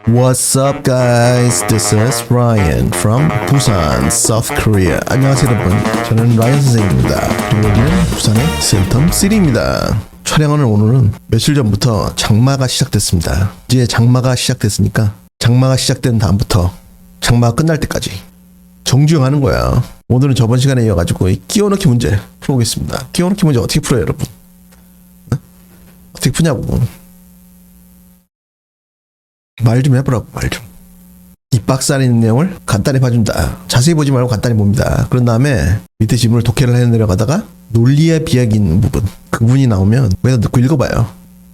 What's up guys? This is Ryan from Busan, South Korea. 안녕하세요 여러분. 저는 라이언 선생님입니다. 그리고 여기는 부산의 센텀시티입니다. 촬영하는 오늘은 며칠 전부터 장마가 시작됐습니다. 이제 장마가 시작됐으니까 장마가 시작된 다음부터 장마가 끝날 때까지 정주행하는 거야. 오늘은 저번 시간에 이어가지고 이 끼워넣기 문제 풀어보겠습니다. 끼워넣기 문제 어떻게 풀어요 여러분? 어떻게 푸냐고. 말 좀 해보라고. 말 좀. 이 박스 안에 있는 내용을 간단히 봐준다. 자세히 보지 말고 간단히 봅니다. 그런 다음에 밑에 지문을 독해를 해 내려가다가 논리의 비약이 있는 부분, 그 부분이 나오면 거기다 넣고 읽어봐요.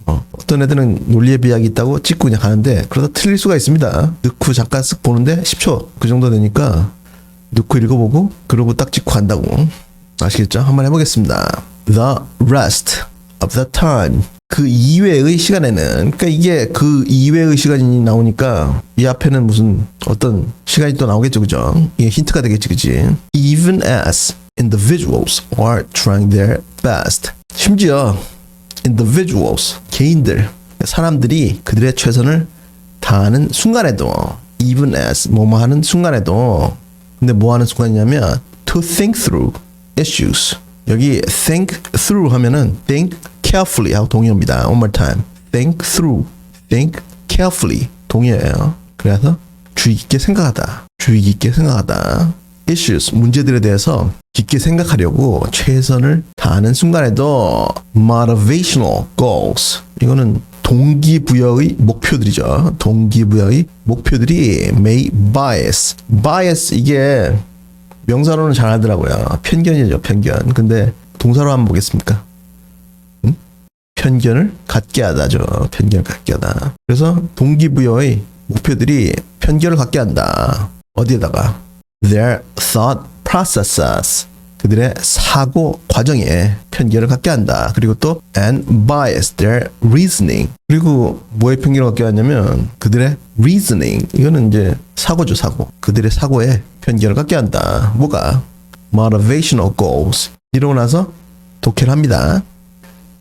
어떤 애들은 논리의 비약이 있다고 찍고 그냥 가는데 그러다 틀릴 수가 있습니다. 넣고 잠깐 쓱 보는데 10초 그 정도 되니까 넣고 읽어보고 그러고 딱 찍고 간다고. 아시겠죠? 한번 해보겠습니다. The rest of the time. 그 이외의 시간에는, 그러니까 이게 그 이외의 시간이 나오니까 이 앞에는 무슨 어떤 시간이 또 나오겠죠, 그죠? 이게 힌트가 되겠지, 그지? Even as individuals are trying their best. 심지어 individuals, 개인들, 사람들이 그들의 최선을 다하는 순간에도, even as 뭐뭐 하는 순간에도, 근데 뭐 하는 순간이냐면 to think through issues. 여기 think through 하면은 think carefully 하고 동의어입니다. One more time. think through, think carefully 동의어예요. 그래서 주의 깊게 생각하다, 주의 깊게 생각하다. issues, 문제들에 대해서 깊게 생각하려고 최선을 다하는 순간에도 motivational goals, 이거는 동기부여의 목표들이죠. 동기부여의 목표들이 may bias. bias 이게 명사로는 잘 하더라고요. 편견이죠, 편견. 근데 동사로 한번 보겠습니까? 응? 편견을 갖게 하다죠. 편견을 갖게 하다. 그래서 동기부여의 목표들이 편견을 갖게 한다. 어디에다가? Their thought processes. 그들의 사고 과정에 편견을 갖게 한다. 그리고 또 and bias their reasoning. 그리고 뭐에 편견을 갖게 하냐면 그들의 reasoning. 이거는 이제 사고죠, 사고. 그들의 사고에 편견을 갖게 한다. 뭐가? motivational goals. 이러고 나서 독해를 합니다.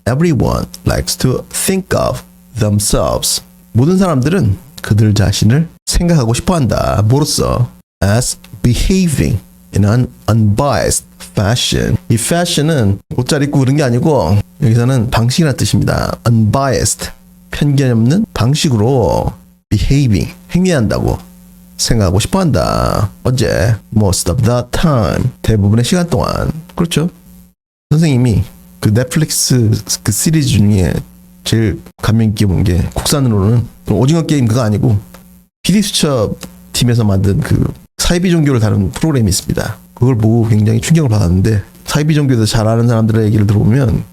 Everyone likes to think of themselves. 모든 사람들은 그들 자신을 생각하고 싶어 한다. 뭐로써? as behaving in an unbiased fashion. 이 fashion은 옷잘 입고 그런 게 아니고 여기서는 방식이라는 뜻입니다. unbiased, 편견 없는 방식으로 behaving, 행위한다고 생각하고 싶어 한다. 언제? most of the time. 대부분의 시간 동안. 그렇죠. 선생님이 그 넷플릭스 그 시리즈 중에 제일 감명 깊게 본 게 국산으로는 오징어 게임 그거 아니고 PD수첩 팀에서 만든 그 사이비 종교를 다룬 프로그램이 있습니다. 그걸 보고 굉장히 충격을 받았는데 사이비 종교에 대해서 잘 아는 사람들의 얘기를 들어보면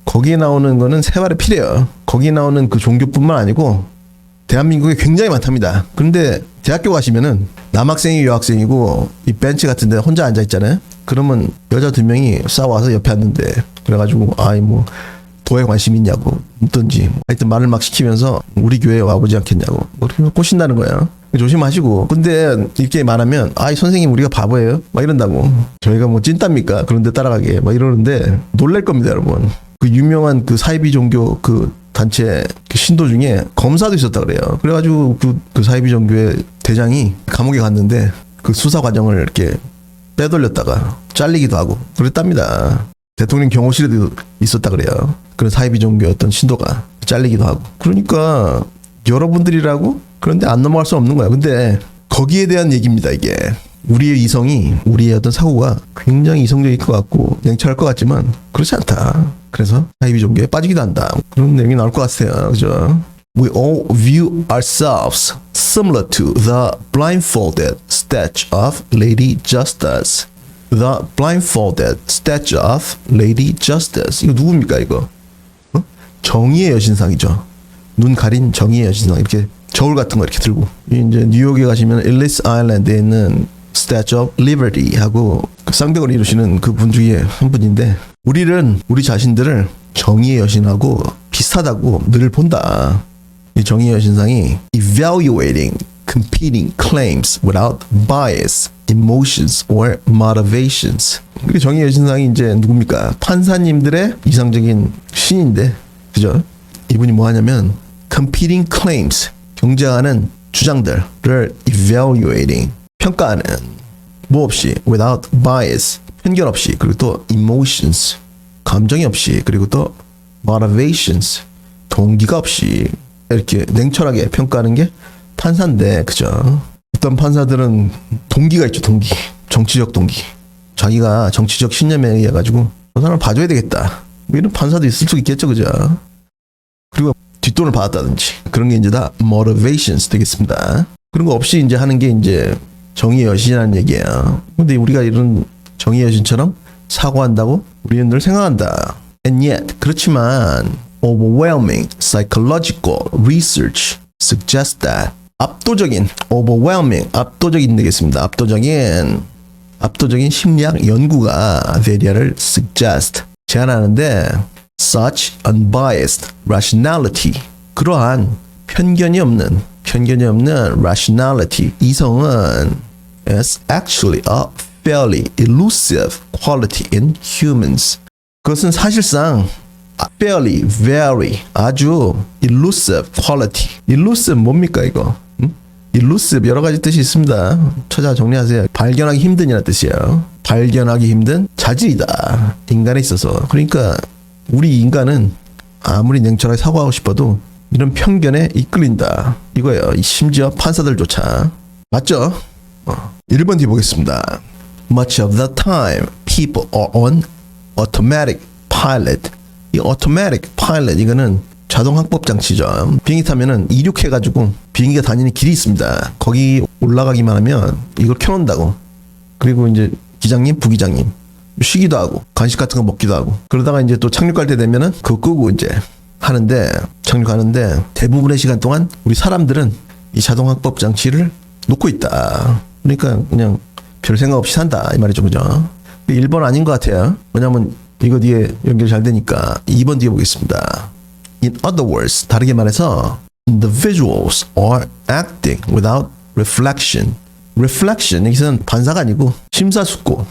거기에 나오는 거는 세 발의 피래요. 거기에 나오는 그 종교뿐만 아니고 대한민국에 굉장히 많답니다. 그런데 대학교 가시면은 남학생이 여학생이고 이 벤치 같은 데 혼자 앉아 있잖아요. 그러면 여자 2명이 싸워서 옆에 앉는데 그래가지고 아이 뭐 도에 관심 있냐고 묻던지 하여튼 말을 막 시키면서 우리 교회에 와보지 않겠냐고 그렇게 꼬신다는 거예요. 조심하시고. 근데 이렇게 말하면 아이 선생님 우리가 바보예요? 막 이런다고. 저희가 뭐 찐따입니까? 그런데 따라가게 막 이러는데 놀랄 겁니다 여러분. 그 유명한 그 사이비 종교 그 단체 그 신도 중에 검사도 있었다 그래요. 그래가지고 그 사이비 종교의 대장이 감옥에 갔는데 그 수사 과정을 이렇게 빼돌렸다가 잘리기도 하고 그랬답니다. 대통령 경호실에도 있었다 그래요. 그런 사이비 종교의 어떤 신도가 잘리기도 하고. 그러니까 여러분들이라고? 그런데 안 넘어갈 수 없는 거야. 근데 거기에 대한 얘기입니다 이게. 우리의 이성이, 우리의 어떤 사고가 굉장히 이성적일 것 같고 냉철할 것 같지만 그렇지 않다. 그래서 사이비 종교에 빠지기도 한다. 그런 내용이 나올 것 같아요. 그죠? We all view ourselves similar to the blindfolded statue of Lady Justice. The blindfolded statue of Lady Justice. 이거 누굽니까 이거? 정의의 여신상이죠. 눈 가린 정의의 여신상. 이렇게 저울 같은 거 이렇게 들고. 이제 뉴욕에 가시면 일리스 아일랜드에 있는 Statue of Liberty 하고 그 쌍벽을 이루시는 그 분 중에 한 분인데 우리는 우리 자신들을 정의의 여신하고 비슷하다고 늘 본다. 이 정의의 여신상이 evaluating competing claims without bias, emotions or motivations. 이게 정의의 여신상이 이제 누굽니까? 판사님들의 이상적인 신인데, 그죠? 이분이 뭐 하냐면 competing claims, 경쟁하는 주장들을 evaluating 평가하는 뭐 없이 without bias 편견 없이 그리고 또 emotions 감정이 없이 그리고 또 motivations 동기가 없이 이렇게 냉철하게 평가하는 게 판사인데 그죠? 어떤 판사들은 동기가 있죠. 동기 정치적 동기 자기가 정치적 신념에 의해 가지고 그 사람을 봐줘야 되겠다 뭐 이런 판사도 있을 수 있겠죠. 그죠? 그리고 뒷돈을 받았다든지 그런 게 이제 다 motivations 되겠습니다. 그런 거 없이 이제 하는 게 이제 정의의 여신이라는 얘기예요. 근데 우리가 이런 정의의 여신처럼 사고한다고 우리는 늘 생각한다. And yet 그렇지만 overwhelming psychological research suggests that 압도적인 overwhelming 압도적인 되겠습니다. 압도적인 심리학 연구가 대리아를 suggest 제안하는데 such unbiased rationality 그러한 편견이 없는 rationality 이성은 is actually a fairly elusive quality in humans. 그것은 사실상 fairly, very 아주 elusive quality. elusive 뭡니까 이거? elusive 여러 가지 뜻이 있습니다. 찾아 정리하세요. 발견하기 힘든이라는 뜻이에요. 발견하기 힘든 자질이다. 인간에 있어서. 그러니까 우리 인간은 아무리 냉철하게 사고하고 싶어도 이런 편견에 이끌린다. 이거예요. 심지어 판사들조차. 맞죠? 1번 뒤 보겠습니다. Much of the time, people are on automatic pilot. 이 automatic pilot 이거는 자동 항법 장치죠. 비행기 타면은 이륙해가지고 비행기가 다니는 길이 있습니다. 거기 올라가기만 하면 이걸 켜놓는다고. 그리고 이제 기장님, 부기장님 쉬기도 하고 간식 같은 거 먹기도 하고 그러다가 이제 또 착륙할 때 되면은 그거 끄고 이제 하는데 착륙하는데 대부분의 시간 동안 우리 사람들은 이 자동 항법 장치를 놓고 있다. 그러니까 그냥 별 생각 없이 산다 이 말이죠. 그죠? 1번 아닌 것 같아요. 왜냐면 이거 뒤에 연결 잘 되니까 2번 뒤에 보겠습니다. In other words, 다르게 말해서 individuals are acting without reflection. reflection 여기서는 반사가 아니고 심사숙고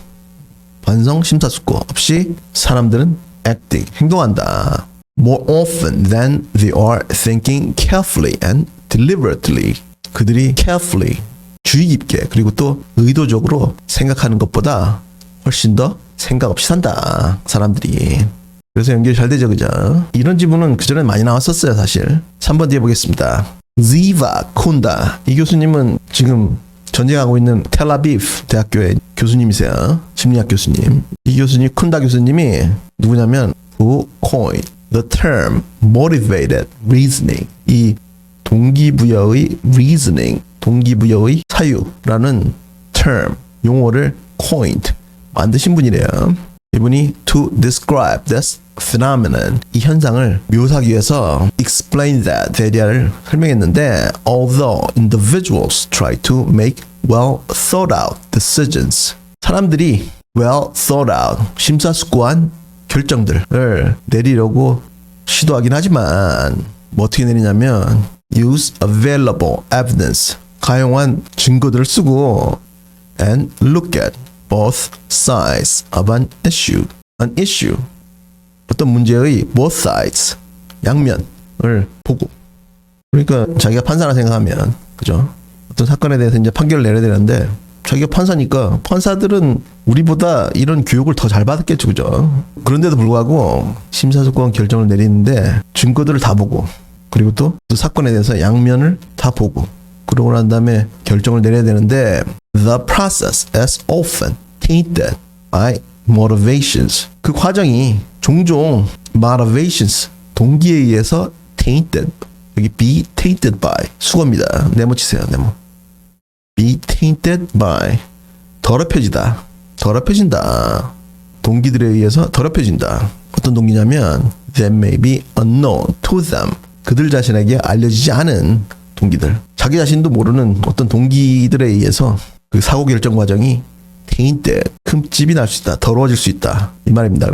반성 심사숙고 없이 사람들은 acting 행동한다. More often than they are thinking carefully and deliberately. 그들이 carefully 주의 깊게 그리고 또 의도적으로 생각하는 것보다 훨씬 더 생각 없이 산다 사람들이. 그래서 연결이 잘 되죠. 그죠? 이런 지문은 그전에 많이 나왔었어요 사실. 3번 뒤에 보겠습니다. Ziva Kunda 이 교수님은 지금 전쟁하고 있는 텔아비브 대학교의 교수님이세요. 심리학 교수님. 이 교수님 쿤다 교수님이 누구냐면 who coined the term motivated reasoning 이 동기부여의 reasoning 동기부여의 사유라는 term 용어를 coined 만드신 분이래요. 이분이 to describe this phenomenon 이 현상을 묘사하기 위해서 explain that 대리아를 설명했는데 although individuals try to make well thought out decisions 사람들이 well thought out 심사숙고한 결정들을 내리려고 시도하긴 하지만 뭐 어떻게 내리냐면 use available evidence 가용한 증거들을 쓰고 and look at both sides of an issue. 어떤 문제의 both sides, 양면을 보고. 그러니까 자기가 판사라 생각하면, 그죠? 어떤 사건에 대해서 이제 판결을 내려야 되는데, 자기가 판사니까 판사들은 우리보다 이런 교육을 더 잘 받았겠죠, 그죠? 그런데도 불구하고 심사숙고한 결정을 내리는데 증거들을 다 보고, 그리고 또 그 사건에 대해서 양면을 다 보고, 그러고 난 다음에 결정을 내려야 되는데 the process is often tainted by motivations. 그 과정이 종종 motivations, 동기에 의해서 tainted. 여기 be tainted by 수거입니다. 네모 치세요. 네모. be tainted by 더럽혀진다. 동기들에 의해서 더럽혀진다. 어떤 동기냐면 that may be unknown to them. 그들 자신에게 알려지지 않은 동기들. 자기 자신도 모르는 어떤 동기들에 의해서 그 사고 결정 과정이 tainted, 흠집이 날 수 있다. 더러워질 수 있다. 이 말입니다.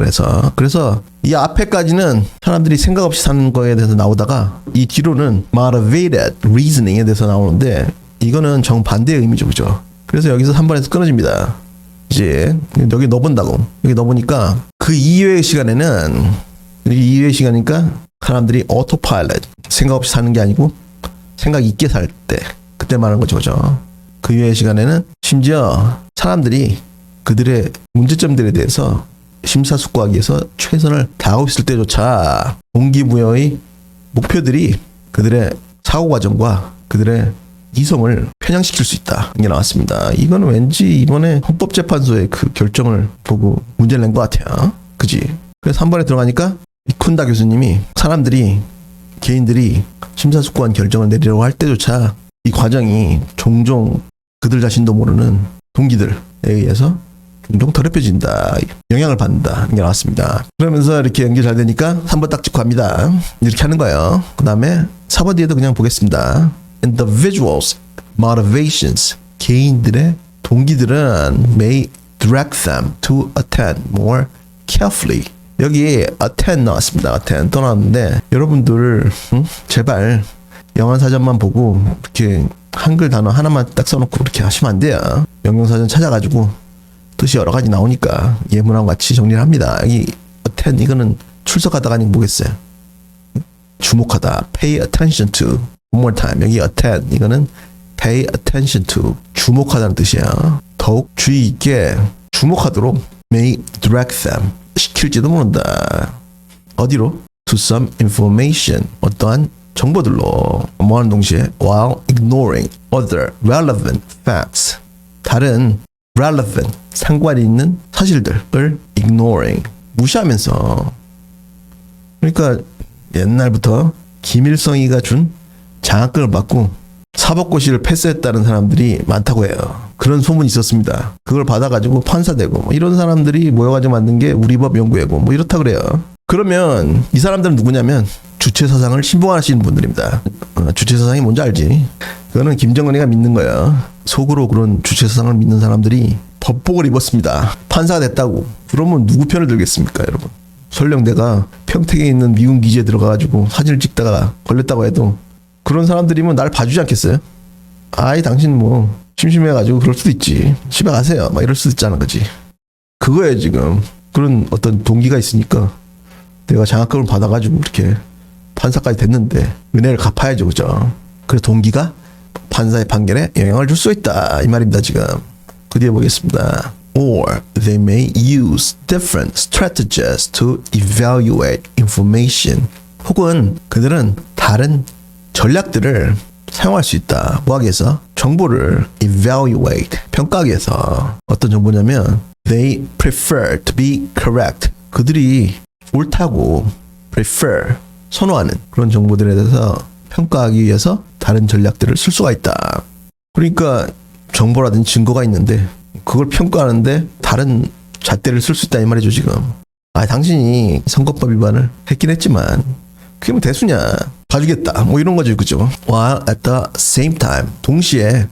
그래서 이 앞에까지는 사람들이 생각 없이 사는 거에 대해서 나오다가 이 뒤로는 motivated reasoning에 대해서 나오는데 이거는 정반대의 의미죠. 그죠? 그래서 여기서 3번에서 끊어집니다. 이제 여기 넣어본다고. 여기 넣어보니까 그 이외의 시간에는 이 이외의 시간이니까 사람들이 autopilot 생각 없이 사는 게 아니고 생각 있게 살 때 그때 말하는 거죠. 그죠? 그 이외의 시간에는 심지어 사람들이 그들의 문제점들에 대해서 심사숙고하기 위해서 최선을 다하고 있을 때조차 동기부여의 목표들이 그들의 사고 과정과 그들의 이성을 편향시킬 수 있다. 이게 나왔습니다. 이거는 왠지 이번에 헌법재판소의 그 결정을 보고 문제를 낸 것 같아요. 그지? 그래서 한 번에 들어가니까 이쿤다 교수님이 사람들이 개인들이 심사숙고한 결정을 내리려고 할 때조차 이 과정이 종종 그들 자신도 모르는 동기들에 의해서 종종 더럽혀진다. 영향을 받는다. 이게 나왔습니다. 그러면서 이렇게 연기 잘 되니까 3번 딱 짚고 합니다. 이렇게 하는 거예요. 그 다음에 4번 뒤에도 그냥 보겠습니다. Individuals' motivations. 개인들의 동기들은 may direct them to attend more carefully. 여기 attend 나왔습니다. attend 또 나왔는데 여러분들 제발 영어사전만 보고 이렇게 한글 단어 하나만 딱 써놓고 그렇게 하시면 안 돼요. 영영사전 찾아가지고 뜻이 여러 가지 나오니까 예문하고 같이 정리를 합니다. 여기 attend 이거는 출석하다가 뭐겠어요? 주목하다. pay attention to. one more time. 여기 attend 이거는 pay attention to. 주목하다는 뜻이야. 더욱 주의 있게 주목하도록 may direct them. 시킬지도 모른다. 어디로? To some information. 어떠한 정보들로 뭐하는 동시에 while ignoring other relevant facts. 다른 relevant 상관이 있는 사실들을 ignoring 무시하면서 그러니까 옛날부터 김일성이가 준 장학금을 받고 사법고시를 패스했다는 사람들이 많다고 해요. 그런 소문이 있었습니다. 그걸 받아가지고 판사되고 뭐 이런 사람들이 모여가지고 만든 게 우리법 연구회고 뭐 이렇다 그래요. 그러면 이 사람들은 누구냐면 주체사상을 신봉하시는 분들입니다. 주체사상이 뭔지 알지? 그거는 김정은이가 믿는 거야. 속으로 그런 주체사상을 믿는 사람들이 법복을 입었습니다. 판사가 됐다고. 그러면 누구 편을 들겠습니까, 여러분? 설령 내가 평택에 있는 미군 기지에 들어가가지고 사진을 찍다가 걸렸다고 해도 그런 사람들이면 날 봐주지 않겠어요? 아이 당신 뭐 심심해가지고 그럴 수도 있지. 집에 가세요. 막 이럴 수도 있잖아, 그지? 그거예요 지금. 그런 어떤 동기가 있으니까 내가 장학금을 받아가지고 이렇게 판사까지 됐는데 은혜를 갚아야죠, 그죠? 그래서 동기가 판사의 판결에 영향을 줄 수 있다 이 말입니다 지금. 그 뒤에 보겠습니다. Or they may use different strategies to evaluate information. 혹은 그들은 다른 전략들을 사용할 수 있다. 뭐하기 위해서? 정보를 evaluate, 평가하기 위해서. 어떤 정보냐면 they prefer to be correct. 그들이 옳다고 prefer, 선호하는 그런 정보들에 대해서 평가하기 위해서 다른 전략들을 쓸 수가 있다. 그러니까 정보라든지 증거가 있는데 그걸 평가하는데 다른 잣대를 쓸 수 있다 이 말이죠 지금. 아 당신이 선거법 위반을 했긴 했지만 그게 뭐 대수냐, 봐주겠다 뭐 이런 거죠, 그죠? While at the same time, 동시에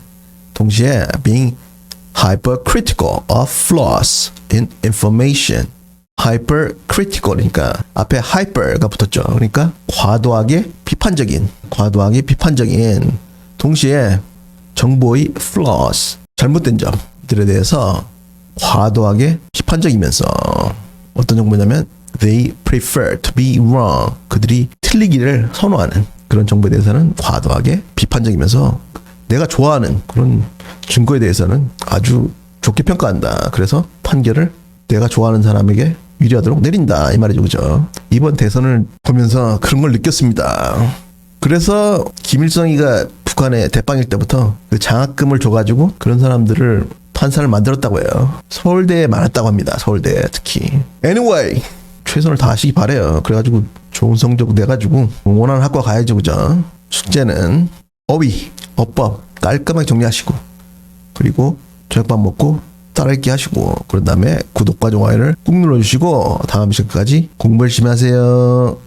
being hypercritical of flaws in information. hypercritical 그러니까 앞에 hyper가 붙었죠. 그러니까 과도하게 비판적인 동시에 정보의 flaws, 잘못된 점들에 대해서 과도하게 비판적이면서 어떤 정보냐면 they prefer to be wrong. 그들이 틀리기를 선호하는 그런 정보에 대해서는 과도하게 비판적이면서 내가 좋아하는 그런 증거에 대해서는 아주 좋게 평가한다. 그래서 판결을 내가 좋아하는 사람에게 유리하도록 내린다 이 말이죠, 그죠? 이번 대선을 보면서 그런 걸 느꼈습니다. 그래서 김일성이가 북한에 대빵일 때부터 그 장학금을 줘가지고 그런 사람들을 판사를 만들었다고 해요. 서울대에 많았다고 합니다. 서울대 특히. Anyway, 최선을 다하시기 바래요. 그래가지고 좋은 성적 내가지고 원하는 학과 가야죠, 그죠? 숙제는 어휘, 어법 깔끔하게 정리하시고 그리고 저녁밥 먹고 따라읽기 하시고 그런 다음에 구독과 좋아요를 꾹 눌러주시고 다음 시간까지 공부 열심히 하세요.